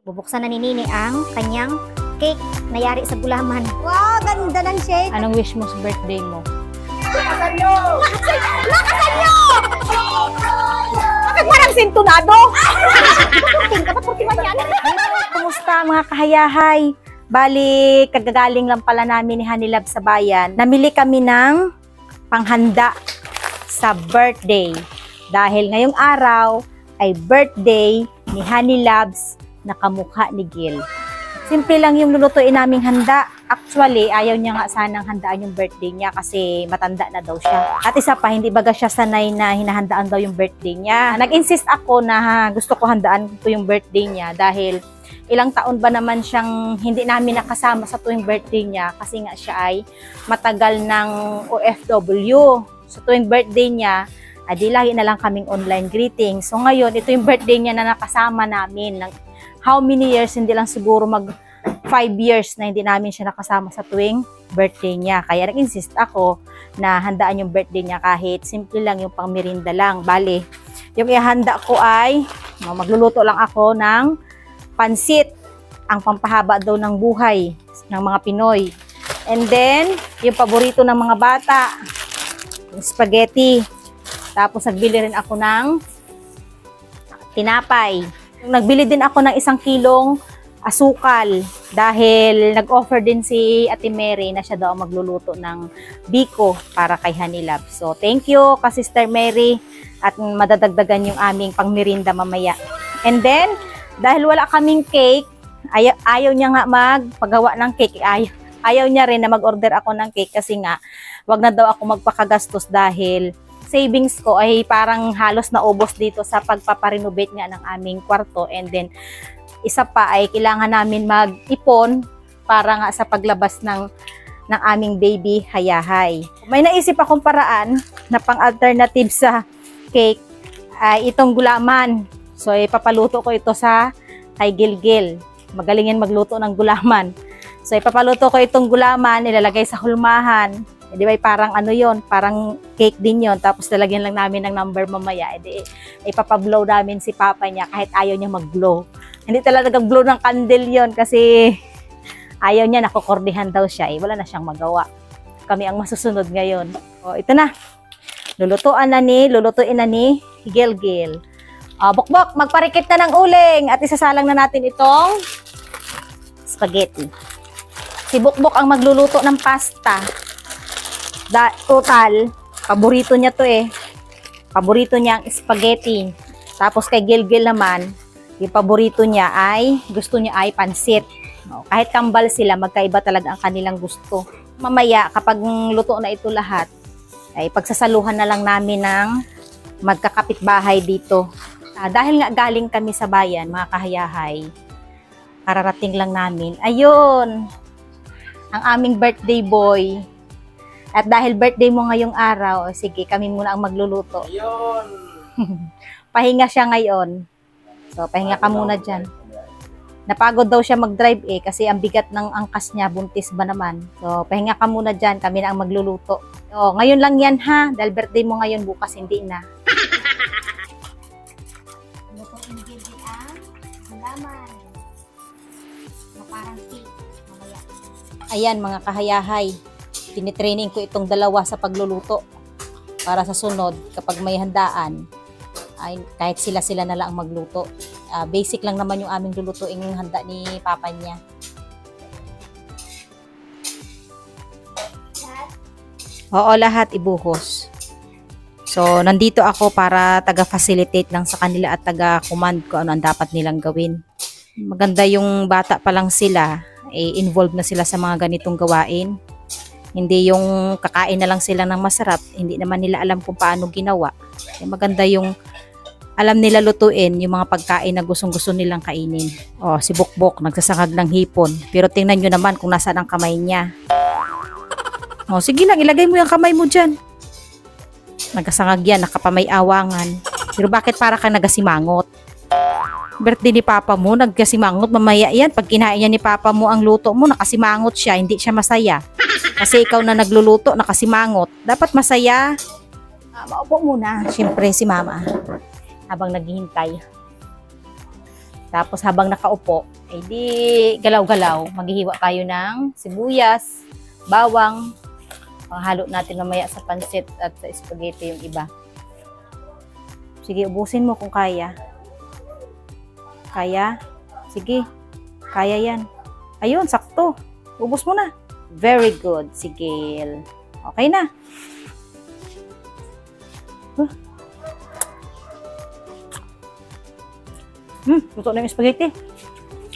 Bubuksan na ni Nini ang kanyang cake na yari sa gulaman. Wow, ganda ng shade. Anong wish mo sa birthday mo? Lakasan nyo! Lakasan nyo! Bakit parang sintunado? Kumusta mga kahayahay? Bali, kagagaling lang pala namin ni Honeylab sa bayan. Namili kami ng panghanda sa birthday. Dahil ngayong araw ay birthday ni Honeylabs na kamukha ni Gil. Simple lang yung lulutuin naming handa. Actually, ayaw niya nga sanang handaan yung birthday niya kasi matanda na daw siya. At isa pa, hindi baga siya sanay na hinahandaan daw yung birthday niya. Nag-insist ako na gusto ko handaan ko yung birthday niya dahil ilang taon ba naman siyang hindi namin nakasama sa tuwing birthday niya kasi nga siya ay matagal ng OFW. Sa tuwing birthday niya, adi lagi na lang kaming online greeting. So ngayon, ito yung birthday niya na nakasama namin. How many years, hindi lang siguro mag 5 years na hindi namin siya nakasama sa tuwing birthday niya. Kaya nag-insist ako na handaan yung birthday niya kahit simple lang yung pang-merinda lang. Bale, yung ihanda ko ay magluluto lang ako ng pansit, ang pampahaba daw ng buhay ng mga Pinoy. And then, yung paborito ng mga bata, yung spaghetti. Tapos nagbili rin ako ng tinapay. Nagbili din ako ng 1 kilong asukal dahil nag-offer din si Ate Mary na siya daw magluluto ng biko para kay Honeylab. So, thank you ka Sister Mary at madadagdagan yung aming pangmerinda mamaya. And then, dahil wala kaming cake, ayaw niya nga magpagawa ng cake. Ayaw niya rin na mag-order ako ng cake kasi nga, wag na daw ako magpakagastos dahil savings ko ay parang halos naubos dito sa pagpaparenovate nga ng aming kwarto. And then, isa pa ay kailangan namin mag-ipon para nga sa paglabas ng aming baby hayahay. May naisip akong paraan na pang-alternative sa cake ay itong gulaman. So, ipapaluto ko ito sa kay Gilgil. Magaling yan magluto ng gulaman. So, ipapaluto ko itong gulaman, ilalagay sa hulmahan. E, di ba, parang ano yon, parang cake din yon. Tapos lalagyan lang namin ng number mamaya. E, di, ipapablow namin si Papa niya kahit ayaw niya mag-blow. Hindi talaga blow ng candle yon kasi ayaw niya, nakukordihan daw siya. Eh, wala na siyang magawa. Kami ang masusunod ngayon. O, ito na. Lulutuin na ni Gilgil. Bukbok, magparikit na ng uling at isasalang na natin itong spaghetti. Si Bukbok ang magluluto ng pasta. Total, paborito niya to eh. Paborito niya ang spaghetti. Tapos kay Gilgil naman, yung paborito niya ay, gusto niya ay pansit. Kahit kambal sila, magkaiba talaga ang kanilang gusto. Mamaya, kapag luto na ito lahat, ay pagsasaluhan na lang namin ng magkakapitbahay dito. Dahil nga galing kami sa bayan, mga kahayahay, kararating lang namin. Ayun, ang aming birthday boy. At dahil birthday mo ngayong araw, sige, kami muna ang magluluto. Ayun. Pahinga siya ngayon. So, pahinga ka muna dyan. Napagod daw siya mag-drive eh, kasi ang bigat ng angkas niya, buntis ba naman. So, pahinga ka muna dyan, kami na ang magluluto. So, ngayon lang yan ha, dahil birthday mo ngayon, bukas hindi na. Lutuin ni Gilgil ang gulaman. Na parang cake. Mamaya. Ayan mga kahayahay, tinitraining ko itong dalawa sa pagluluto para sa sunod kapag may handaan ay kahit sila na lang ang magluto. Basic lang naman yung aming lulutuing handa ni Papa niya. Oo, lahat ibuhos. So, nandito ako para taga-facilitate lang sa kanila at taga-command ko ano ang dapat nilang gawin. Maganda yung bata pa lang sila, involved na sila sa mga ganitong gawain. Hindi yung kakain na lang sila ng masarap, hindi naman nila alam kung paano ginawa. Maganda yung alam nila lutuin yung mga pagkain na gustong-gusto nilang kainin. Oh, si Bukbok nagsasangag ng hipon. Pero tingnan nyo naman kung nasaan ang kamay niya. Oh, sige lang, ilagay mo yung kamay mo dyan. Nagkasangag yan, nakapamay-awangan. Pero bakit para ka nagasimangot? Birthday ni Papa mo, nagkasimangot mamaya yan. Pag kinain niya ni Papa mo ang luto mo, nakasimangot siya, hindi siya masaya. Kasi ikaw na nagluluto, nakasimangot. Dapat masaya. Maupo muna. Siyempre si Mama. Habang naghihintay. Tapos habang nakaupo, ay di galaw-galaw. Maghihiwa tayo ng sibuyas, bawang. Panghalo natin mamaya sa pansit at sa spaghetti yung iba. Sige, ubusin mo kung kaya. Kaya? Sige. Kaya yan. Ayun, sakto. Ubus mo na. Very good. Sige. Okay na. Luto na yung spaghetti.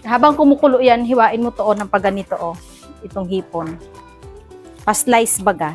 Habang kumukulo yan, hiwain mo to ng pagganito itong hipon. Pa-slice baga.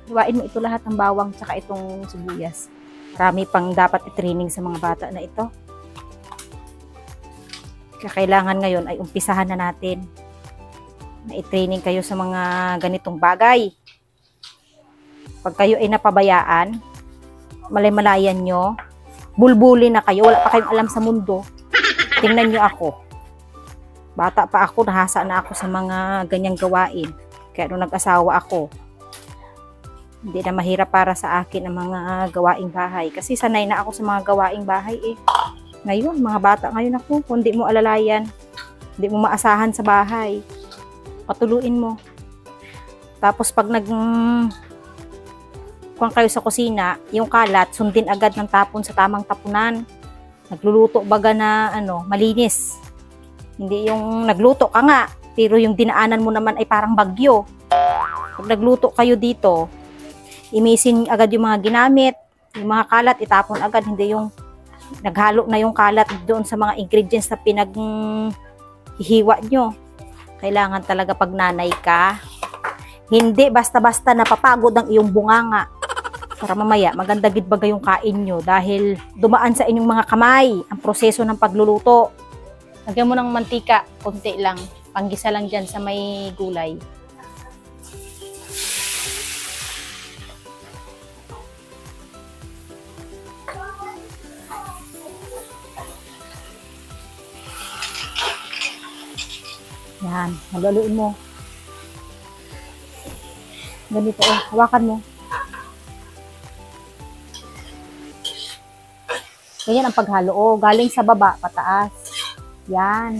Hiwain mo ito lahat ng bawang tsaka itong sibuyas. Marami pang dapat i-training sa mga bata na ito. Kailangan ngayon ay umpisahan na natin na i-training kayo sa mga ganitong bagay. Pag kayo ay napabayaan, malay-malayan nyo, bulbuli na kayo, wala pa kayong alam sa mundo. Tingnan nyo ako. Bata pa ako, nahasa na ako sa mga ganyang gawain. Kaya nung nag-asawa ako, hindi na mahirap para sa akin ang mga gawaing bahay. Kasi sanay na ako sa mga gawaing bahay eh. Ngayon, mga bata ngayon ako, kung di mo alalayan, hindi mo maasahan sa bahay, patuluin mo. Tapos pag kung kayo sa kusina, yung kalat, sundin agad ng tapon sa tamang tapunan. Nagluluto baga na malinis. Hindi yung nagluto ka nga, pero yung dinaanan mo naman ay parang bagyo. Pag nagluto kayo dito, imisin agad yung mga ginamit, yung mga kalat, itapon agad, hindi yung naghalo na yung kalat doon sa mga ingredients na pinaghihiwa nyo. Kailangan talaga pag nanay ka, hindi basta-basta napapagod ang iyong bunganga. Para mamaya, maganda gid baga yung kain nyo dahil dumaan sa inyong mga kamay ang proseso ng pagluluto. Lagyan mo ng mantika, konti lang. Panggisa lang dyan sa may gulay. Yan, haluin mo. Ganito, hawakan mo. Ganyan ang paghalo. Galing sa baba, pataas. Yan.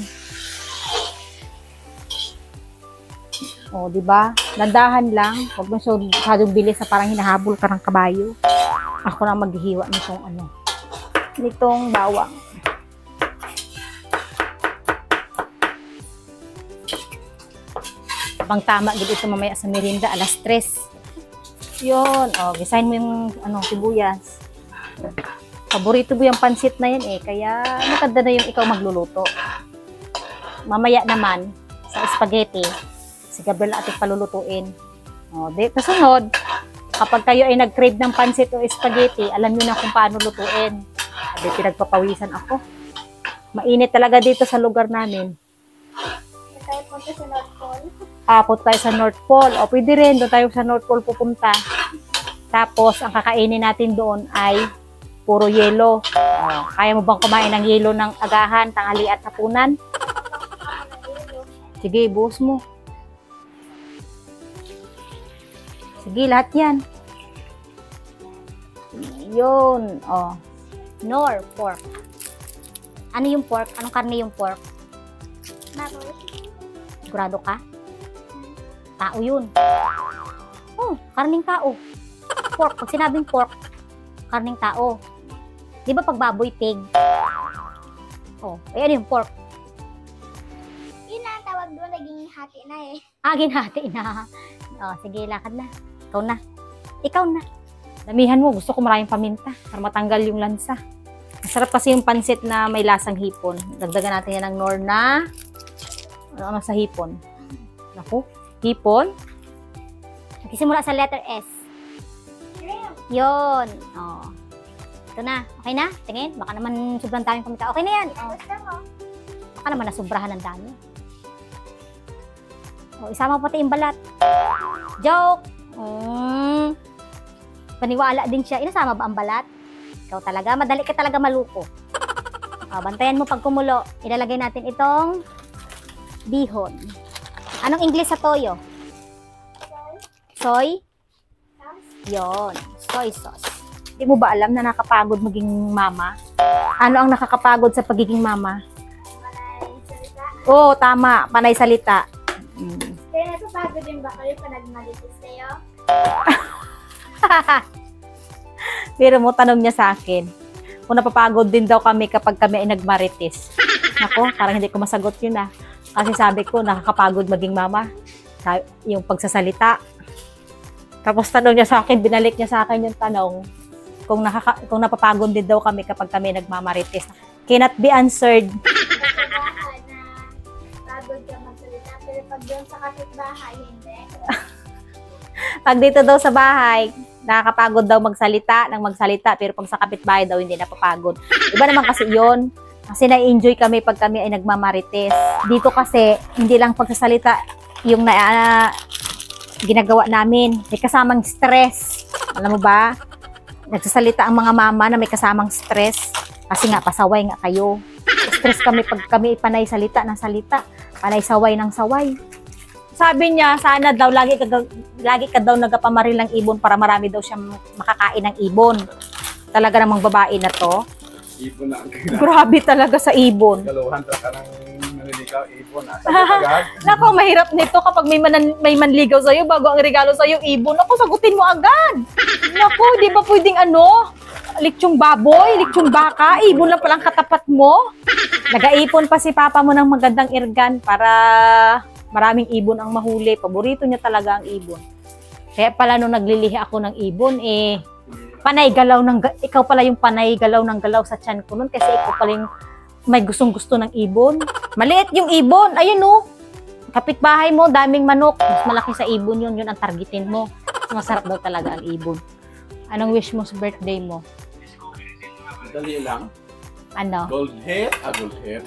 Di ba? Dandahan lang. Huwag mo masyadong bilis na parang hinahabol ka ng kabayo. Ako na maghihiwa nitong bawang. Pang tama gid ito mamaya sa merienda, alas 3. Yun, gisahin mo yung sibuyas. Paborito mo yung pansit na yan kaya maganda na yung ikaw magluluto. Mamaya naman, sa spaghetti, si Gabriel ating palulutuin. Kasunod, kapag kayo ay nag-crave ng pansit o spaghetti, alam nyo na kung paano lutuin. Pinagpapawisan ako. Mainit talaga dito sa lugar namin. Tayo punta sa North Pole. Punta tayo sa North Pole. Pwede rin, doon tayo sa North Pole pupunta. Tapos, ang kakainin natin doon ay puro yelo. Kaya mo bang kumain ng yelo ng agahan, tanghali at hapunan? Sige, buhos mo. Sige, lahat yan. Yun. Nor, pork. Ano yung pork? Anong karne yung pork? Baboy. Sigurado ka? Tao yun. Karning tao. Pork. Pag sinabing pork, karning tao. Di ba pag baboy, pig? Ano yung pork? Yun na ang tawag doon, naging hati na eh. Ginhati na. Sige, lakad na. Ikaw na. Damihan mo. Gusto ko maraming paminta para matanggal yung lansa. Masarap kasi yung pansit na may lasang hipon. Dagdagan natin yan ng nor na sa hipon. Naku, hipon. Nagsisimula sa letter S. Yun. Ito na. Okay na? Tingin. Baka naman sobrang daming paminta. Okay na yan. Gusto mo? Baka naman nasubrahan ng dami. Isama pati yung balat. Joke! Paniwala din siya. Inasama ba ang balat? Ikaw talaga. Madali ka talaga maluko. Bantayan mo pag kumulo. Ilalagay natin itong bihon. Anong English sa toyo? Soy? Yon. Soy sauce. Hindi mo ba alam na nakapagod maging mama? Ano ang nakakapagod sa pagiging mama? Oo, tama. Panay salita. Mm. Kaya napapagod din ba kayo pag nagmalitis kayo? Pero mo, tanong niya sa akin, kung napapagod din daw kami kapag kami ay nagmarites. Nako, parang hindi ko masagot yun ah. Kasi sabi ko, nakakapagod maging mama. Yung pagsasalita. Tapos tanong niya sa akin, binalik niya sa akin yung tanong, kung napapagod din daw kami kapag kami nagmamarites. Cannot be answered. Sa bahay na pagod ka magsalita, pero pag doon sa kapitbahay, hindi. Pag dito daw sa bahay, nakakapagod daw magsalita, pero pag sa kapitbahay daw hindi napapagod. Iba naman kasi yun. Kasi na-enjoy kami pag kami ay nagmamarites. Dito kasi, hindi lang pagsasalita yung ginagawa namin. May kasamang stress. Alam mo ba? Nagsasalita ang mga mama na may kasamang stress. Kasi nga, pasaway nga kayo. Stress kami pag kami panay salita ng salita. Panay saway ng saway. Sabi niya, sana daw lagi ka daw nagapamaril ng ibon para marami daw siyang makakain ng ibon. Talaga namang babae na to. Ibon na ang Grabe talaga sa ibon. galuhan ka ng nanilikaw, ibon. Agad. Nako, mahirap nito kapag may manligaw sa'yo bago ang regalo sa'yo, ibon. Nako, sagutin mo agad. Nako, di ba pwedeng litsyong baboy, litsyong baka, ibon lang palang katapat mo. Nagaipon pa si papa mo ng magandang irgan para maraming ibon ang mahuli. Paborito niya talaga ang ibon. Kaya pala nung naglilihi ako ng ibon, ikaw pala yung panay galaw ng galaw sa tiyan ko nun kasi ikaw pala yung may gustong-gusto ng ibon. Maliit yung ibon. Ayun oh. Kapitbahay mo, daming manok. Mas malaki sa ibon yun. Yun ang targetin mo. Masarap daw talaga ang ibon. Anong wish mo sa birthday mo? Dali lang. Ano? Gold hair, gold hair.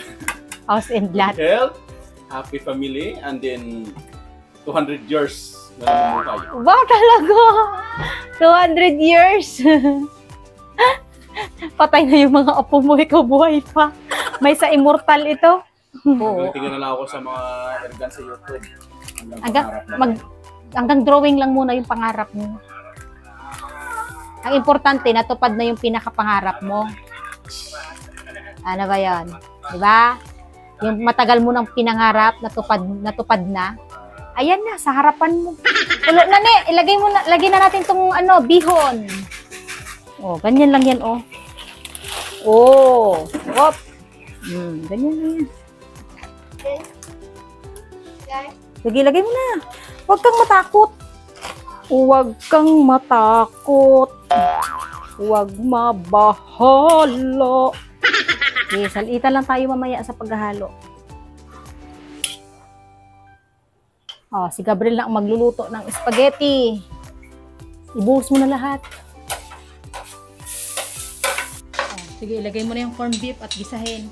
House and lot. Health, happy family, and then 200 years na namumuhay. Wow, talaga! 200 years! Patay na yung mga apo mo, ikaw buhay pa. May sa immortal ito. Oo. Tingnan na lang ako sa mga ergan sa YouTube. Hanggang drawing lang muna yung pangarap mo. Ang importante, natupad na yung pinakapangarap mo. Ano ba yan? Diba? Yung matagal mo nang pinangarap, natupad na. Ayan na, sa harapan mo. Ulo na ne, lagay na natin tong bihon. Oh, ganyan lang yan, oh. Oh, wop. Ganyan lang yan. Guys, Sige, lagay mo na. Huwag kang matakot. Huwag kang matakot. Huwag mabahala. Okay, salitan lang tayo mamaya sa paghahalo. Oh, si Gabriel na ang magluluto ng spaghetti. Ibuhos mo na lahat. Oh, sige, ilagay mo na yung corned beef at gisahin.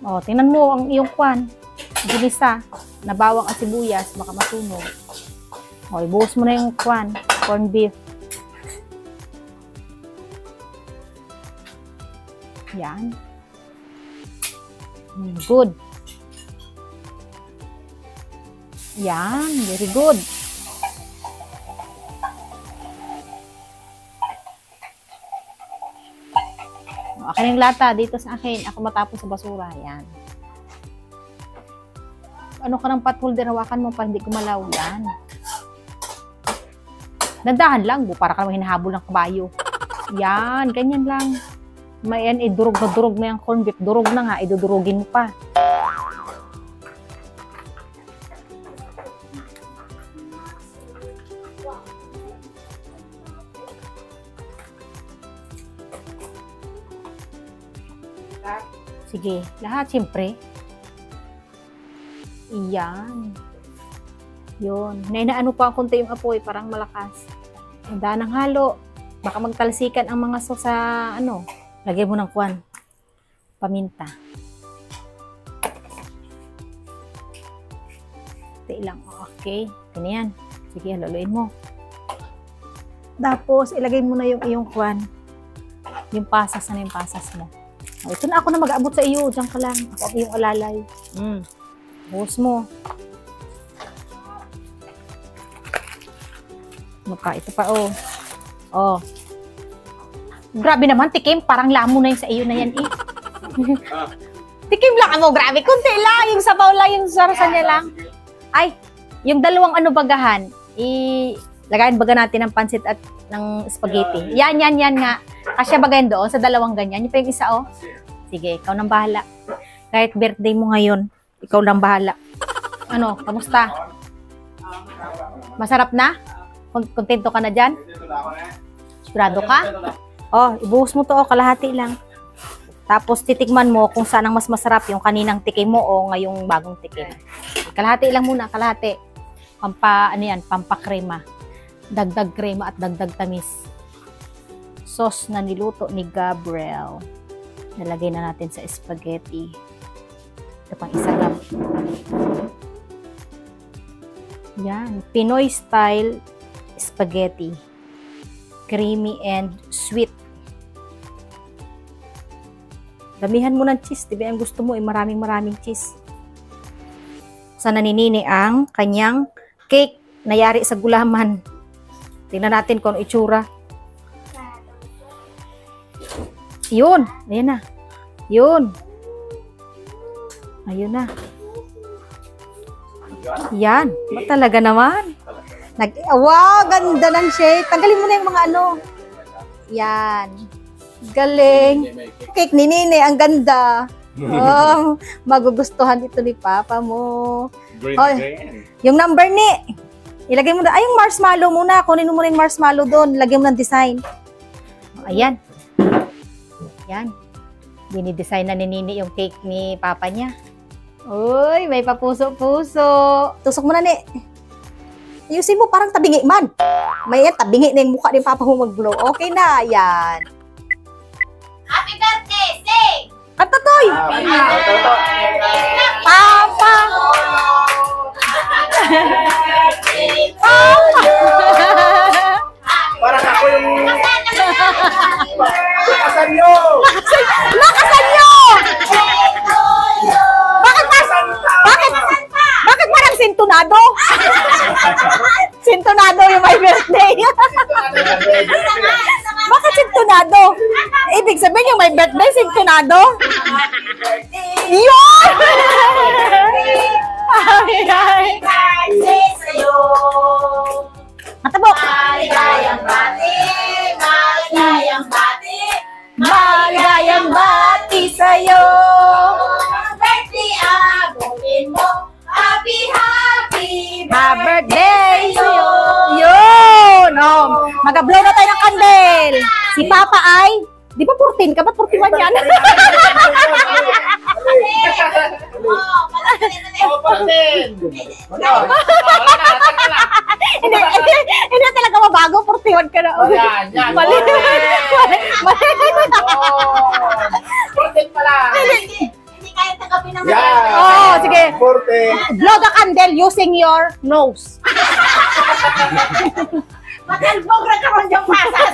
Oh, tingnan mo ang iyong kwan. Ginisa. Nabawang at sibuyas, baka masunog. Oh, ibuhos mo na yung kwan, corned beef. Yan. Good. Yan, very good. Akin yung lata dito sa akin. Ako matapos sa basura. Yan. Ano ka ng pot holder? Hawakan mo para hindi kumalaw. Yan. Dandahan lang. Para ka naman hinahabol ng kabayo. Yan. Ganyan lang. May yan. Durog na yung corned beef. Durog na nga. Idudurugin mo pa. Sige, lahat siyempre. Iyan. Yun. Nainaano pa ang konti yung apoy, parang malakas. Handa ng halo. Baka magtalsikan ang mga sa lagay mo ng kwan. Paminta. Ito lang. Okay. Ganyan. Sige, haluin mo. Tapos, ilagay mo na yung iyong kwan. Yung pasas na yung pasas mo. Oh, ito na ako na mag-aabot sa iyo. Diyan ka lang. Ako yung alalay. Buhos mo. Ito pa, oh. Oh. Grabe naman, tikim. Parang lamo na yung sa iyo na yan, eh. Tikim lang mo, grabe. Kunti lang. Yung sabaw lang, yung sarasan niya lang. Ay, yung dalawang bagahan, lagayin baga natin ng pansit at ng spaghetti. Yan nga. Kasya bagayin doon sa dalawang ganyan. Yung pa yung isa, oh. Sige, ikaw nang bahala. Kahit birthday mo ngayon, ikaw nang bahala. Ano, kamusta? Masarap na? Kontento ka na dyan? Sigurado ka? Oh, ibuhos mo to, oh, kalahati lang. Tapos titikman mo kung saan ang mas masarap, yung kaninang tikim mo o ngayong bagong tikim. Kalahati lang muna, kalahati. Pampakrema. Dagdag krema at dagdag tamis. Sauce na niluto ni Gabriel. Nalagay na natin sa spaghetti. Ito pang isa lang. Yan, Pinoy style spaghetti. Creamy and sweet. Damihan mo ng cheese, diba? Ang gusto mo ay maraming cheese. Sa naninini ang kanyang cake na yari sa gulaman. Tingnan natin kung itsura. Yun, ayan na. Yun. Ayun na. Yan, talaga naman. Wow, ganda ng shade. Tanggalin mo na yung mga ano. Yan. Galing. Cake ni Nini, ang ganda. Oh, magugustuhan ito ni Papa mo. Green. Yung number ni. Ilagay mo na. Ay, yung marshmallow muna. Kunin mo na yung marshmallow doon. Lagyan mo ng design. Ayan. Yan. Dinidesign na ni Nini yung cake ni Papa niya. Uy, may papuso-puso. Tusok mo na, Ni. Ayusin mo, parang tabingi man. May yan, tabingi na yung mukha ni Papa mo mag-blow. Okay na, yan. Happy birthday! Sing! Kanta, Toy! Papa! Parang ako yung... Lakasan nyo! Lakasan nyo! Bakit parang sintonado? Sintonado yung my birthday. Bakit sintonado? Ibig sabihin yung my birthday, sintonado? Yun! Birthday sa'yo! Matabok! Maligayang bati! Maligayang bati! Maligayang bati sa'yo! Birthday abutin mo! Happy, happy Happy birthday sa'yo! Yun! Oh, mag-blow na tayo ng candle. Si Papa ay, di ba 14 ka? Ba't 41 yan? Hindi talaga mabago, 41 ka na. Mali. Hindi kaya tagapin ng Oh, sige. Forte. Blow the candle using your nose. Matalbog na karon yung pasas.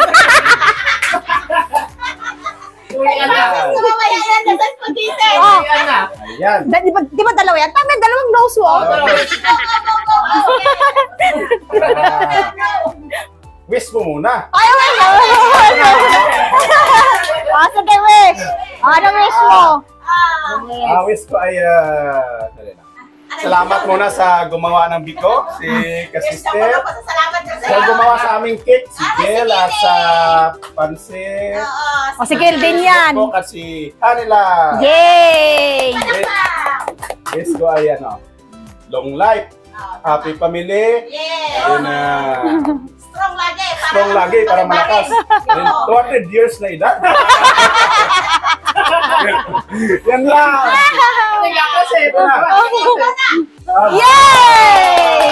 Mamaya yan na sa spaghetti. Oh, Ayan. di ba dalawa yan? Tama, dalawang nose mo. Wish mo muna. Ay, oh, sige, wish. Ano wish mo? Wish ko ay... Salamat muna sa gumawa ng biko, si Kasister. Sa gumawa sa aming cake, si Gel at sa pansit. O, si Gil din yan. At si Hanila. Yay! Wish ko ay long life, happy family. Ayun na. Strong lagi para malakas. 200 years na edad. Yan lang. Yay!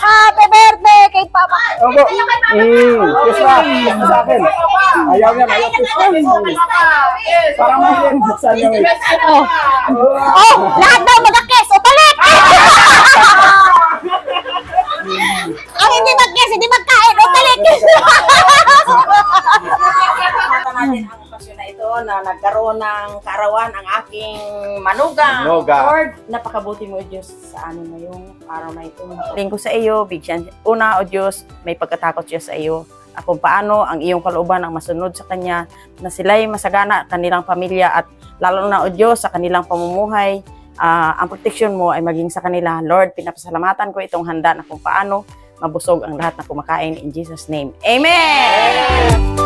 Happy birthday kay Papa! Opo. Kiss na. Sa akin. Ayaw niya. Ayaw kiss na. Parang mahin. Saan niya may... Oh, lahat daw mag-kiss! O, talit! Ang hindi mag-kiss, hindi magkain! O, talit! Natin ang okasyon na ito na nagkaroon ng kaarawan ang aking manugang Noga. Lord, napakabuti mo, O Diyos, sa amin ngayong araw na ito. Lingko sa iyo, bigyan. Una, O Diyos, may pagkatakot siya sa iyo. Kung paano ang iyong kalooban ang masunod sa Kanya, na sila'y masagana kanilang pamilya at lalo na, O Diyos, sa kanilang pamumuhay, ang proteksyon mo ay maging sa kanila. Lord, pinapasalamatan ko itong handa na kung paano mabusog ang lahat na kumakain in Jesus' name. Amen!